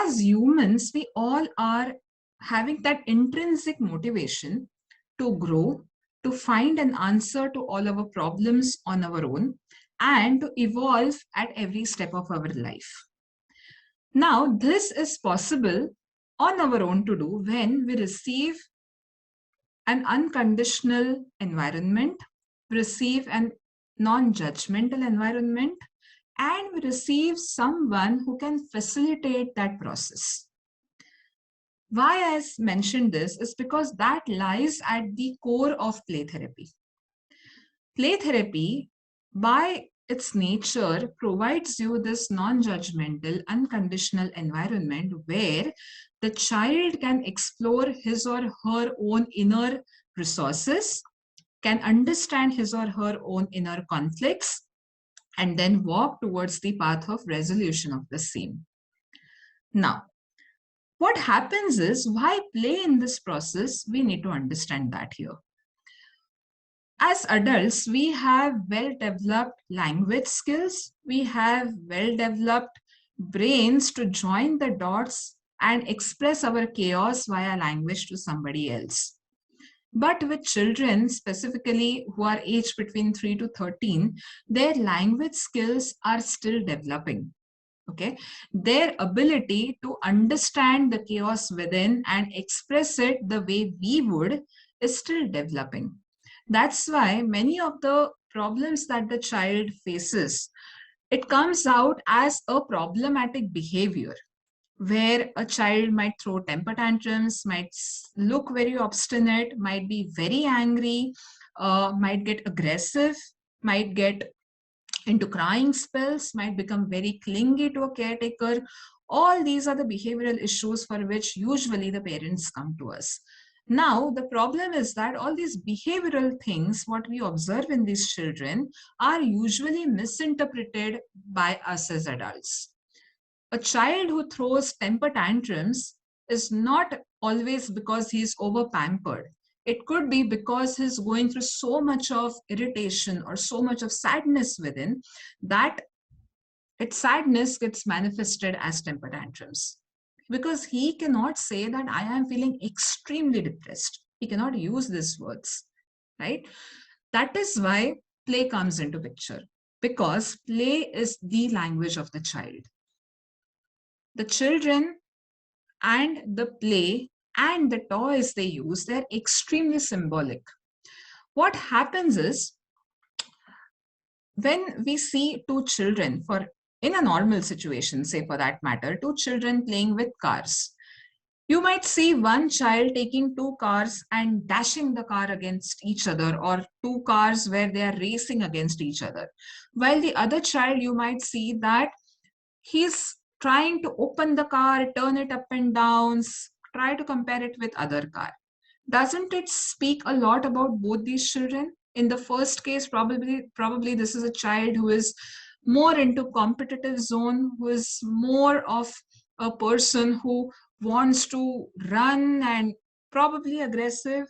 as humans, we all are having that intrinsic motivation to grow, to find an answer to all our problems on our own, and to evolve at every step of our life. Now, this is possible on our own to do when we receive an unconditional environment, receive an non-judgmental environment, and we receive someone who can facilitate that process. Why I mentioned this is because that lies at the core of play therapy. Play therapy, by its nature, provides you this non-judgmental, unconditional environment where the child can explore his or her own inner resources, can understand his or her own inner conflicts, and then walk towards the path of resolution of the same. Now, what happens is, why play in this process? We need to understand that here. As adults, we have well-developed language skills. We have well-developed brains to join the dots and express our chaos via language to somebody else. But with children, specifically who are aged between 3 to 13, their language skills are still developing. Okay, their ability to understand the chaos within and express it the way we would is still developing. That's why many of the problems that the child faces, it comes out as a problematic behavior, where a child might throw temper tantrums, might look very obstinate, might be very angry, might get aggressive, might get into crying spells, might become very clingy to a caretaker. All these are the behavioral issues for which usually the parents come to us. Now, the problem is that all these behavioral things, what we observe in these children, are usually misinterpreted by us as adults. A child who throws temper tantrums is not always because he's over pampered. It could be because he's going through so much of irritation or so much of sadness within that its sadness gets manifested as temper tantrums. Because he cannot say that I am feeling extremely depressed. He cannot use these words, right? That is why play comes into picture, because play is the language of the child. The children and the play and the toys they use, they're extremely symbolic. What happens is, when we see two children, in a normal situation, say for that matter, two children playing with cars, you might see one child taking two cars and dashing the car against each other, or two cars where they are racing against each other. While the other child, you might see that he's trying to open the car, turn it up and down, try to compare it with other car. Doesn't it speak a lot about both these children? In the first case, probably this is a child who is more into competitive zone, who is more of a person who wants to run and probably aggressive.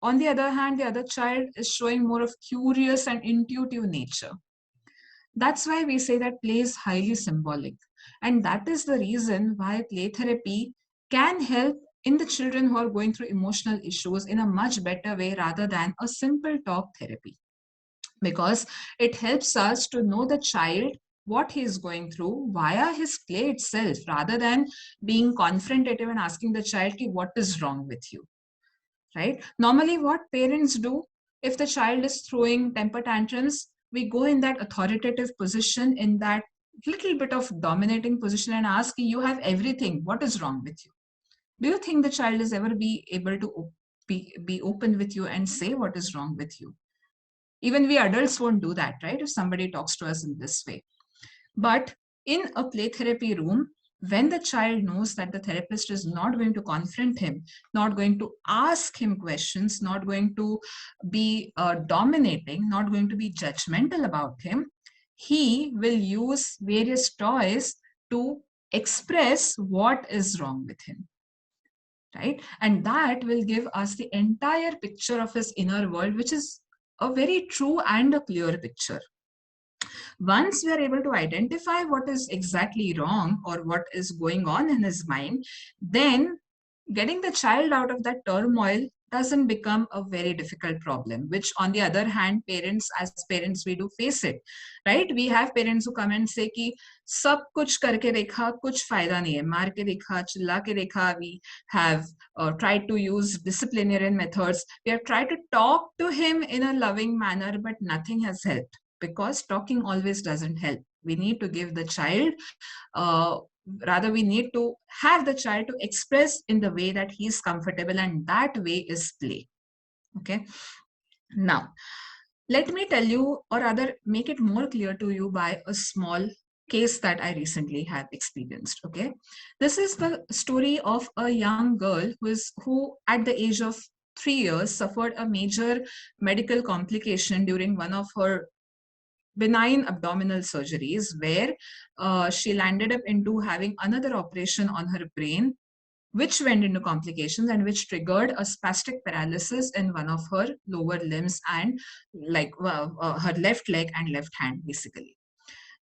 On the other hand, the other child is showing more of curious and intuitive nature. That's why we say that play is highly symbolic. And that is the reason why play therapy can help in the children who are going through emotional issues in a much better way rather than a simple talk therapy. Because it helps us to know the child, what he is going through via his play itself, rather than being confrontative and asking the child, what is wrong with you, right? Normally what parents do, if the child is throwing temper tantrums, we go in that authoritative position, in that little bit of dominating position, and ask, you have everything, what is wrong with you? Do you think the child is ever be able to be open with you and say what is wrong with you? Even we adults won't do that, right? If somebody talks to us in this way. But in a play therapy room, when the child knows that the therapist is not going to confront him, not going to ask him questions, not going to be dominating, not going to be judgmental about him, he will use various toys to express what is wrong with him, right? And that will give us the entire picture of his inner world, which is a very true and a clear picture. Once we are able to identify what is exactly wrong or what is going on in his mind, then getting the child out of that turmoil doesn't become a very difficult problem, which on the other hand, parents, as parents, we do face it, right? We have parents who come and say कि सब कुछ करके देखा, कुछ फायदा नहीं है, मार के देखा, चिल्ला के देखा. We have tried to use disciplinarian methods. We have tried to talk to him in a loving manner, but nothing has helped, because talking always doesn't help. We need to give the child, uh, rather we need to have the child to express in the way that he is comfortable, and that way is play. Okay, now let me tell you, or rather make it more clear to you by a small case that I recently have experienced. Okay, this is the story of a young girl who at the age of 3 years suffered a major medical complication during one of her benign abdominal surgeries, where she landed up into having another operation on her brain, which went into complications and which triggered a spastic paralysis in one of her lower limbs and her left leg and left hand, basically.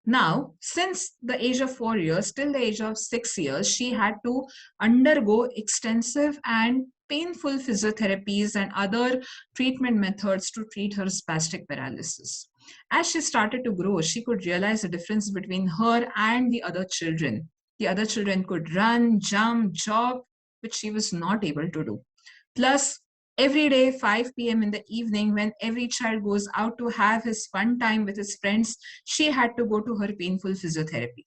Now, since the age of 4 years till the age of 6 years, she had to undergo extensive and painful physiotherapies and other treatment methods to treat her spastic paralysis. As she started to grow, she could realize the difference between her and the other children. The other children could run, jump, jog, which she was not able to do. Plus, every day, 5 p.m. in the evening, when every child goes out to have his fun time with his friends, she had to go to her painful physiotherapy.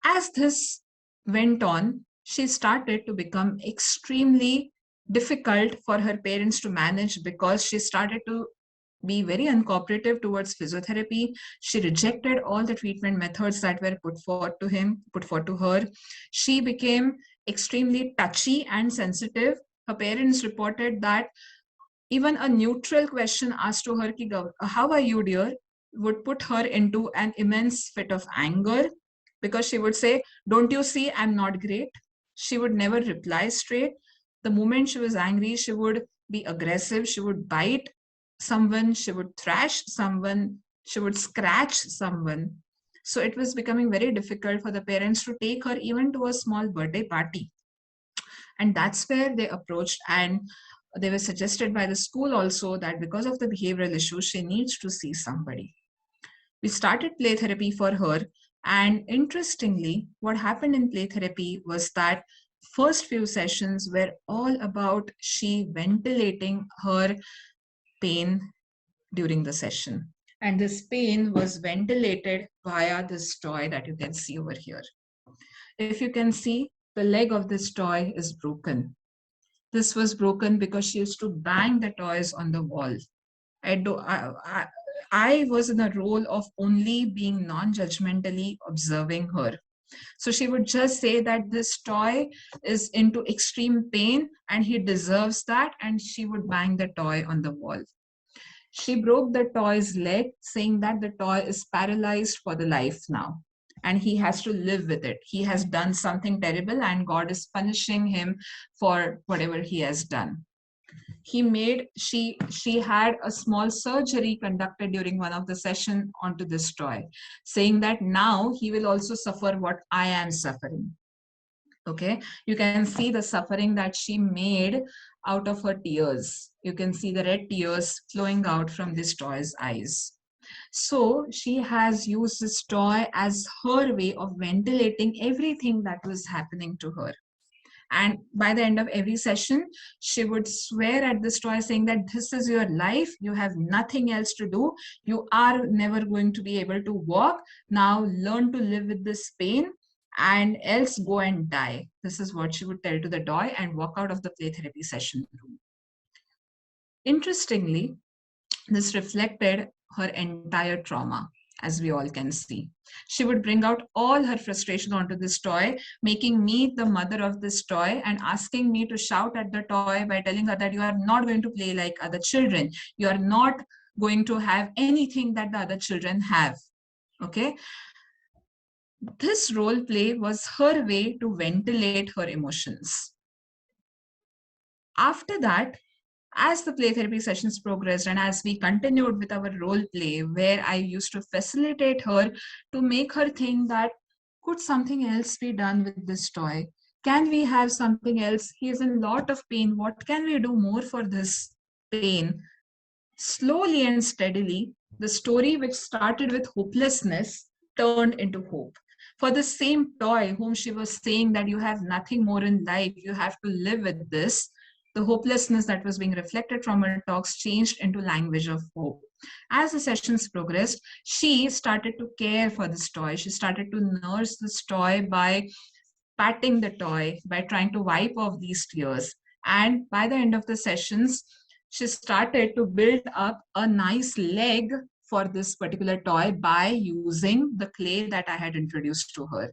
As this went on, she started to become extremely difficult for her parents to manage, because she started to be very uncooperative towards physiotherapy. She rejected all the treatment methods that were put forth to her. She became extremely touchy and sensitive. Her parents reported that even a neutral question asked to her, ki, how are you, dear, would put her into an immense fit of anger, because she would say, don't you see, I'm not great. She would never reply straight. The moment she was angry, she would be aggressive. She would bite someone, she would thrash someone, she would scratch someone. So it was becoming very difficult for the parents to take her even to a small birthday party. And that's where they approached, and they were suggested by the school also that because of the behavioral issues, she needs to see somebody. We started play therapy for her. And interestingly, what happened in play therapy was that first few sessions were all about she ventilating her pain during the session. And this pain was ventilated via this toy that you can see over here. If you can see, the leg of this toy is broken. This was broken because she used to bang the toys on the wall. I, do, I was in a role of only being non-judgmentally observing her. So she would just say that this toy is into extreme pain and he deserves that, and she would bang the toy on the wall. She broke the toy's leg, saying that the toy is paralyzed for the life now, and he has to live with it. He has done something terrible, and God is punishing him for whatever he has done. She had a small surgery conducted during one of the session onto this toy, saying that now he will also suffer what I am suffering. Okay, you can see the suffering that she made out of her tears. You can see the red tears flowing out from this toy's eyes. So she has used this toy as her way of ventilating everything that was happening to her. And by the end of every session, she would swear at this toy, saying that this is your life. You have nothing else to do. You are never going to be able to walk. Now learn to live with this pain and else go and die. This is what she would tell to the toy and walk out of the play therapy session room. Interestingly, this reflected her entire trauma, as we all can see. She would bring out all her frustration onto this toy, making me the mother of this toy and asking me to shout at the toy by telling her that you are not going to play like other children. You are not going to have anything that the other children have. Okay. This role play was her way to ventilate her emotions. After that, As the play therapy sessions progressed and as we continued with our role play, where I used to facilitate her to make her think that could something else be done with this toy? Can we have something else? He is in a lot of pain. What can we do more for this pain? Slowly and steadily, the story which started with hopelessness turned into hope. For the same toy whom she was saying that you have nothing more in life, you have to live with this, the hopelessness that was being reflected from her talks changed into language of hope. As the sessions progressed, she started to care for this toy. She started to nurse this toy by patting the toy, by trying to wipe off these tears. And by the end of the sessions, she started to build up a nice leg for this particular toy by using the clay that I had introduced to her.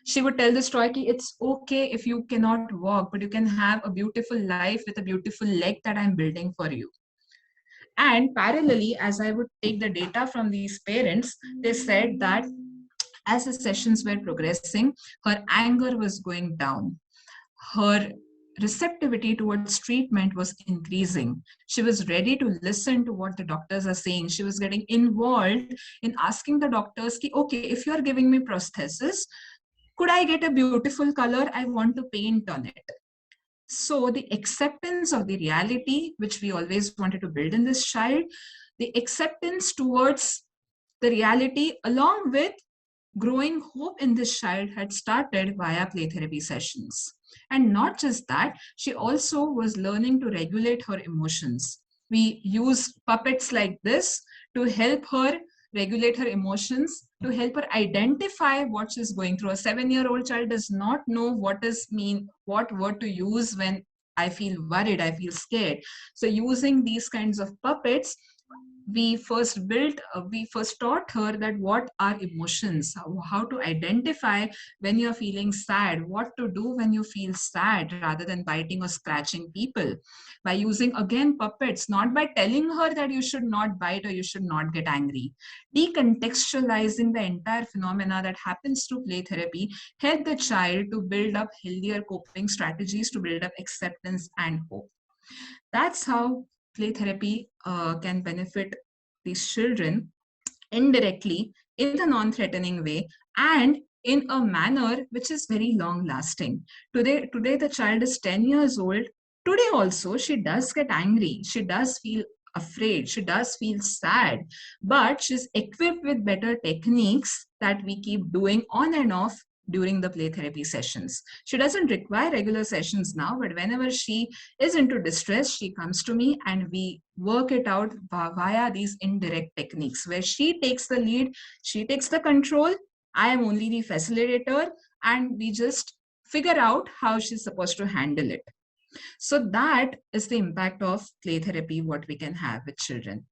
She would tell this toy, it's okay if you cannot walk, but you can have a beautiful life with a beautiful leg that I'm building for you. And parallelly, as I would take the data from these parents, they said that as the sessions were progressing, her anger was going down. Her receptivity towards treatment was increasing. She was ready to listen to what the doctors are saying. She was getting involved in asking the doctors, okay, if you are giving me prosthesis, could I get a beautiful color? I want to paint on it. So the acceptance of the reality, which we always wanted to build in this child, the acceptance towards the reality, along with growing hope in this child, had started via play therapy sessions. And not just that, she also was learning to regulate her emotions. We use puppets like this to help her regulate her emotions, to help her identify what she's going through. A 7-year-old child does not know what word to use when I feel worried, I feel scared. So using these kinds of puppets, we first taught her that what are emotions, how to identify when you're feeling sad, what to do when you feel sad, rather than biting or scratching people, by using again puppets, not by telling her that you should not bite or you should not get angry. Decontextualizing the entire phenomena that happens through play therapy help the child to build up healthier coping strategies, to build up acceptance and hope. That's how play therapy can benefit these children indirectly, in a non-threatening way, and in a manner which is very long lasting. Today the child is 10 years old. Today also she does get angry, she does feel afraid, she does feel sad, but she's equipped with better techniques that we keep doing on and off during the play therapy sessions. She doesn't require regular sessions now, but whenever she is into distress, she comes to me and we work it out via these indirect techniques where she takes the lead, she takes the control. I am only the facilitator, and we just figure out how she's supposed to handle it. So that is the impact of play therapy, what we can have with children.